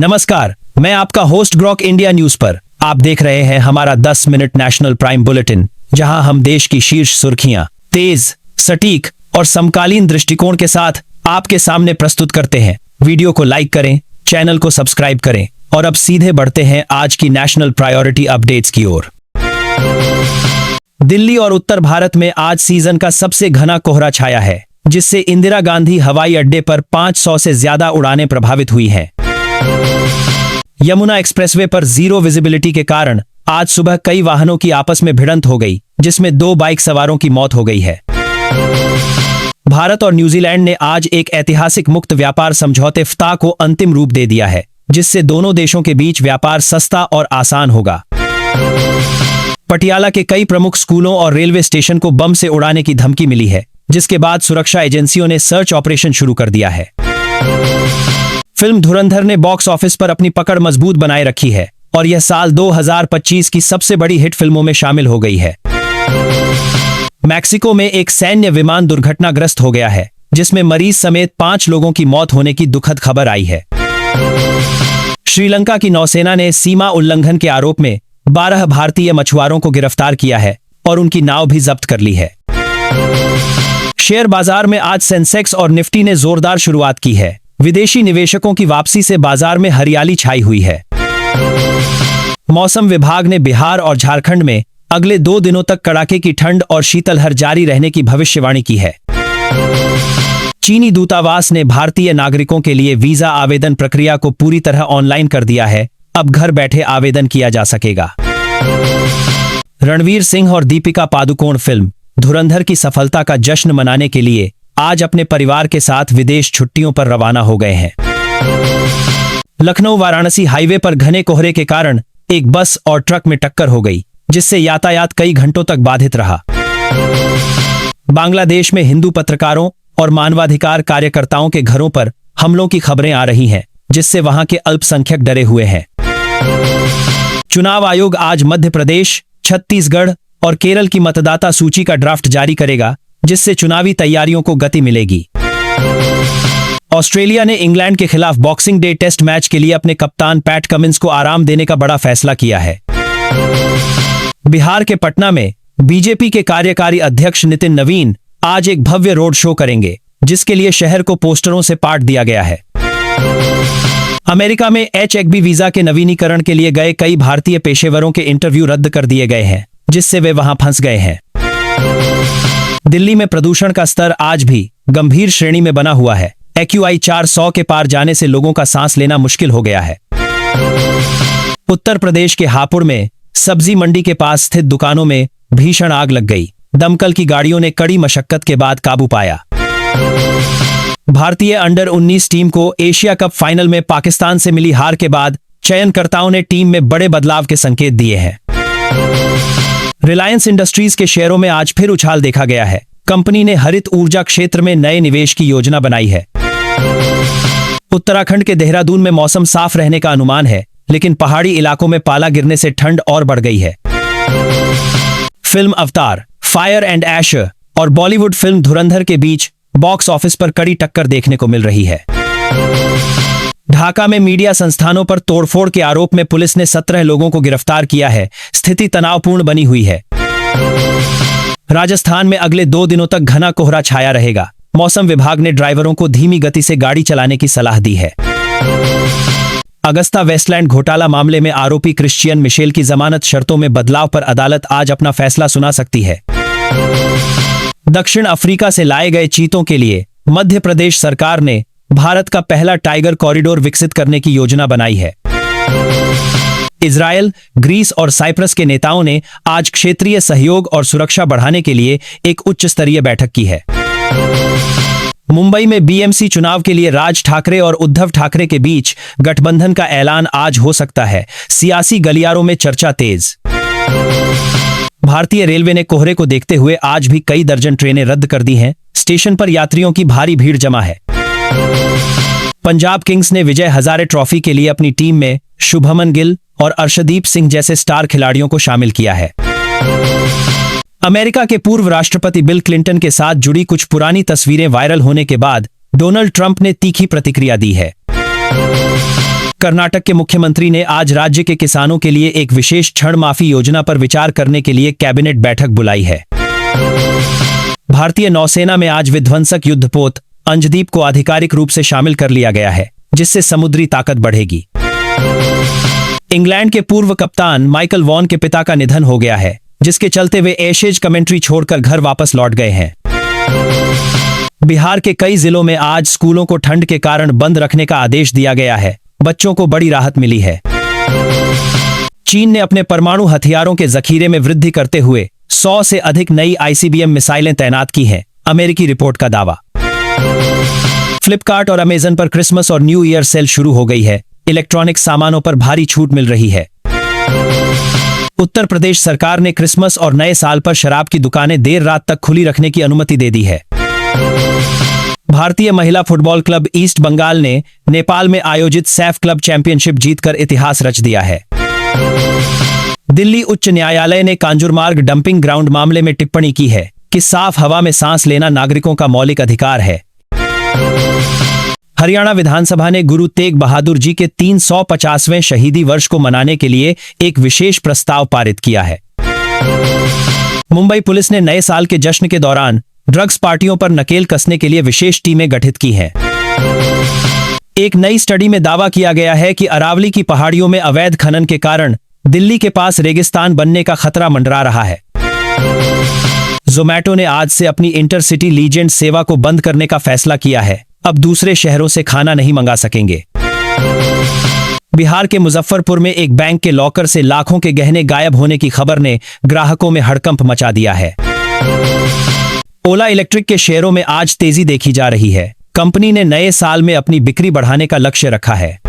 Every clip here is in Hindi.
नमस्कार, मैं आपका होस्ट ग्रॉक इंडिया न्यूज पर। आप देख रहे हैं हमारा 10 मिनट नेशनल प्राइम बुलेटिन, जहां हम देश की शीर्ष सुर्खियां तेज, सटीक और समकालीन दृष्टिकोण के साथ आपके सामने प्रस्तुत करते हैं। वीडियो को लाइक करें, चैनल को सब्सक्राइब करें और अब सीधे बढ़ते हैं आज की नेशनल प्रायोरिटी अपडेट्स की ओर। दिल्ली और उत्तर भारत में आज सीजन का सबसे घना कोहरा छाया है, जिससे इंदिरा गांधी हवाई अड्डे पर 500 से ज्यादा उड़ानें प्रभावित हुई हैं। यमुना एक्सप्रेसवे पर जीरो विजिबिलिटी के कारण आज सुबह कई वाहनों की आपस में भिड़ंत हो गई, जिसमें 2 बाइक सवारों की मौत हो गई है। भारत और न्यूजीलैंड ने आज एक ऐतिहासिक मुक्त व्यापार समझौते FTA को अंतिम रूप दे दिया है, जिससे दोनों देशों के बीच व्यापार सस्ता और आसान होगा। पटियाला के कई प्रमुख स्कूलों और रेलवे स्टेशन को बम से उड़ाने की धमकी मिली है, जिसके बाद सुरक्षा एजेंसियों ने सर्च ऑपरेशन शुरू कर दिया है। फिल्म धुरंधर ने बॉक्स ऑफिस पर अपनी पकड़ मजबूत बनाए रखी है और यह साल 2025 की सबसे बड़ी हिट फिल्मों में शामिल हो गई है। मैक्सिको में एक सैन्य विमान दुर्घटनाग्रस्त हो गया है, जिसमें मरीज समेत 5 लोगों की मौत होने की दुखद खबर आई है। श्रीलंका की नौसेना ने सीमा उल्लंघन के आरोप में 12 भारतीय मछुआरों को गिरफ्तार किया है और उनकी नाव भी जब्त कर ली है। शेयर बाजार में आज सेंसेक्स और निफ्टी ने जोरदार शुरुआत की है। विदेशी निवेशकों की वापसी से बाजार में हरियाली छाई हुई है। मौसम विभाग ने बिहार और झारखंड में अगले 2 दिनों तक कड़ाके की ठंड और शीतलहर जारी रहने की भविष्यवाणी की है। चीनी दूतावास ने भारतीय नागरिकों के लिए वीजा आवेदन प्रक्रिया को पूरी तरह ऑनलाइन कर दिया है। अब घर बैठे आवेदन किया जा सकेगा। रणवीर सिंह और दीपिका पादुकोण फिल्म धुरंधर की सफलता का जश्न मनाने के लिए आज अपने परिवार के साथ विदेश छुट्टियों पर रवाना हो गए हैं। लखनऊ वाराणसी हाईवे पर घने कोहरे के कारण एक बस और ट्रक में टक्कर हो गई, जिससे यातायात कई घंटों तक बाधित रहा। बांग्लादेश में हिंदू पत्रकारों और मानवाधिकार कार्यकर्ताओं के घरों पर हमलों की खबरें आ रही हैं, जिससे वहां के अल्पसंख्यक डरे हुए हैं। चुनाव आयोग आज मध्य प्रदेश, छत्तीसगढ़ और केरल की मतदाता सूची का ड्राफ्ट जारी करेगा, जिससे चुनावी तैयारियों को गति मिलेगी। ऑस्ट्रेलिया ने इंग्लैंड के खिलाफ बॉक्सिंग डे टेस्ट मैच के लिए अपने कप्तान पैट कमिंस को आराम देने का बड़ा फैसला किया है। बिहार के पटना में बीजेपी के कार्यकारी अध्यक्ष नितिन नवीन आज एक भव्य रोड शो करेंगे, जिसके लिए शहर को पोस्टरों से पाट दिया गया है। अमेरिका में H-1B वीजा के नवीनीकरण के लिए गए कई भारतीय पेशेवरों के इंटरव्यू रद्द कर दिए गए हैं, जिससे वे वहां फंस गए हैं। दिल्ली में प्रदूषण का स्तर आज भी गंभीर श्रेणी में बना हुआ है। AQI 400 के पार जाने से लोगों का सांस लेना मुश्किल हो गया है। उत्तर प्रदेश के हापुड़ में सब्जी मंडी के पास स्थित दुकानों में भीषण आग लग गई। दमकल की गाड़ियों ने कड़ी मशक्कत के बाद काबू पाया। भारतीय अंडर 19 टीम को एशिया कप फाइनल में पाकिस्तान से मिली हार के बाद चयनकर्ताओं ने टीम में बड़े बदलाव के संकेत दिए हैं। रिलायंस इंडस्ट्रीज के शेयरों में आज फिर उछाल देखा गया है। कंपनी ने हरित ऊर्जा क्षेत्र में नए निवेश की योजना बनाई है। उत्तराखंड के देहरादून में मौसम साफ रहने का अनुमान है, लेकिन पहाड़ी इलाकों में पाला गिरने से ठंड और बढ़ गई है। फिल्म अवतार, फायर एंड ऐश और बॉलीवुड फिल्म धुरंधर के बीच बॉक्स ऑफिस पर कड़ी टक्कर देखने को मिल रही है। ढाका में मीडिया संस्थानों पर तोड़फोड़ के आरोप में पुलिस ने 17 लोगों को गिरफ्तार किया है। स्थिति तनावपूर्ण बनी हुई है। राजस्थान में अगले 2 दिनों तक घना कोहरा छाया रहेगा। मौसम विभाग ने ड्राइवरों को धीमी गति से गाड़ी चलाने की सलाह दी है। अगस्ता वेस्टलैंड घोटाला मामले में आरोपी क्रिश्चियन मिशेल की जमानत शर्तों में बदलाव पर अदालत आज अपना फैसला सुना सकती है। दक्षिण अफ्रीका से लाए गए चीतों के लिए मध्य प्रदेश सरकार ने भारत का पहला टाइगर कॉरिडोर विकसित करने की योजना बनाई है। इजरायल, ग्रीस और साइप्रस के नेताओं ने आज क्षेत्रीय सहयोग और सुरक्षा बढ़ाने के लिए एक उच्च स्तरीय बैठक की है। मुंबई में बीएमसी चुनाव के लिए राज ठाकरे और उद्धव ठाकरे के बीच गठबंधन का ऐलान आज हो सकता है। सियासी गलियारों में चर्चा तेज। भारतीय रेलवे ने कोहरे को देखते हुए आज भी कई दर्जन ट्रेनें रद्द कर दी हैं। स्टेशन पर यात्रियों की भारी भीड़ जमा है। पंजाब किंग्स ने विजय हजारे ट्रॉफी के लिए अपनी टीम में शुभमन गिल और अर्शदीप सिंह जैसे स्टार खिलाड़ियों को शामिल किया है। अमेरिका के पूर्व राष्ट्रपति बिल क्लिंटन के साथ जुड़ी कुछ पुरानी तस्वीरें वायरल होने के बाद डोनाल्ड ट्रंप ने तीखी प्रतिक्रिया दी है। कर्नाटक के मुख्यमंत्री ने आज राज्य के किसानों के लिए एक विशेष ऋण माफी योजना पर विचार करने के लिए कैबिनेट बैठक बुलाई है। भारतीय नौसेना में आज विध्वंसक युद्धपोत अंजदीप को आधिकारिक रूप से शामिल कर लिया गया है, जिससे समुद्री ताकत बढ़ेगी। इंग्लैंड के पूर्व कप्तान माइकल वॉन के पिता का निधन हो गया है, जिसके चलते वे एशेज कमेंट्री छोड़कर घर वापस लौट गए हैं। बिहार के कई जिलों में आज स्कूलों को ठंड के कारण बंद रखने का आदेश दिया गया है। बच्चों को बड़ी राहत मिली है। चीन ने अपने परमाणु हथियारों के जखीरे में वृद्धि करते हुए 100 से अधिक नई ICBM मिसाइलें तैनात की हैं, अमेरिकी रिपोर्ट का दावा। फ्लिपकार्ट और अमेजन पर क्रिसमस और न्यू ईयर सेल शुरू हो गई है। इलेक्ट्रॉनिक सामानों पर भारी छूट मिल रही है। उत्तर प्रदेश सरकार ने क्रिसमस और नए साल पर शराब की दुकानें देर रात तक खुली रखने की अनुमति दे दी है। भारतीय महिला फुटबॉल क्लब ईस्ट बंगाल ने नेपाल में आयोजित सैफ क्लब चैंपियनशिप जीतकर इतिहास रच दिया है। दिल्ली उच्च न्यायालय ने कांजूरमार्ग डंपिंग ग्राउंड मामले में टिप्पणी की है कि साफ हवा में सांस लेना नागरिकों का मौलिक अधिकार है। हरियाणा विधानसभा ने गुरु तेग बहादुर जी के 350वें शहीदी वर्ष को मनाने के लिए एक विशेष प्रस्ताव पारित किया है। मुंबई पुलिस ने नए साल के जश्न के दौरान ड्रग्स पार्टियों पर नकेल कसने के लिए विशेष टीमें गठित की हैं। एक नई स्टडी में दावा किया गया है कि अरावली की पहाड़ियों में अवैध खनन के कारण दिल्ली के पास रेगिस्तान बनने का खतरा मंडरा रहा है। जोमैटो ने आज से अपनी इंटरसिटी लीजेंड सेवा को बंद करने का फैसला किया है। अब दूसरे शहरों से खाना नहीं मंगा सकेंगे। बिहार के मुजफ्फरपुर में एक बैंक के लॉकर से लाखों के गहने गायब होने की खबर ने ग्राहकों में हड़कंप मचा दिया है। ओला इलेक्ट्रिक के शेयरों में आज तेजी देखी जा रही है। कंपनी ने नए साल में अपनी बिक्री बढ़ाने का लक्ष्य रखा है।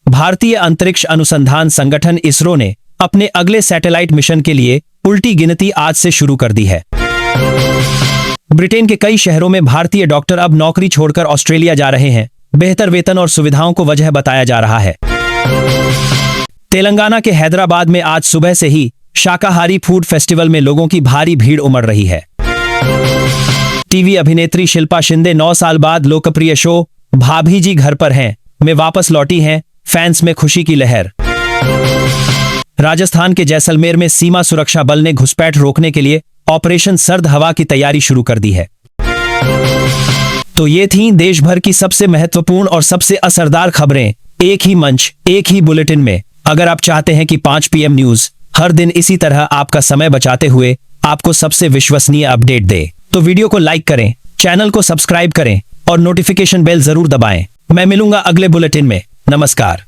भारतीय अंतरिक्ष अनुसंधान संगठन इसरो ने अपने अगले सैटेलाइट मिशन के लिए उल्टी गिनती आज से शुरू कर दी है। ब्रिटेन के कई शहरों में भारतीय डॉक्टर अब नौकरी छोड़कर ऑस्ट्रेलिया जा रहे हैं। बेहतर वेतन और सुविधाओं को वजह बताया जा रहा है। तेलंगाना के हैदराबाद में आज सुबह से ही शाकाहारी फूड फेस्टिवल में लोगों की भारी भीड़ उमड़ रही है। टीवी अभिनेत्री शिल्पा शिंदे 9 साल बाद लोकप्रिय शो भाभी जी घर पर हैं में वापस लौटी हैं। फैंस में खुशी की लहर। राजस्थान के जैसलमेर में सीमा सुरक्षा बल ने घुसपैठ रोकने के लिए ऑपरेशन सर्द हवा की तैयारी शुरू कर दी है। तो ये थीं देश भर की सबसे महत्वपूर्ण और सबसे असरदार खबरें एक ही मंच, एक ही बुलेटिन में। अगर आप चाहते हैं कि 5 PM न्यूज हर दिन इसी तरह आपका समय बचाते हुए आपको सबसे विश्वसनीय अपडेट दे, तो वीडियो को लाइक करें, चैनल को सब्सक्राइब करें और नोटिफिकेशन बेल जरूर दबाएं। मैं मिलूंगा अगले बुलेटिन में। नमस्कार।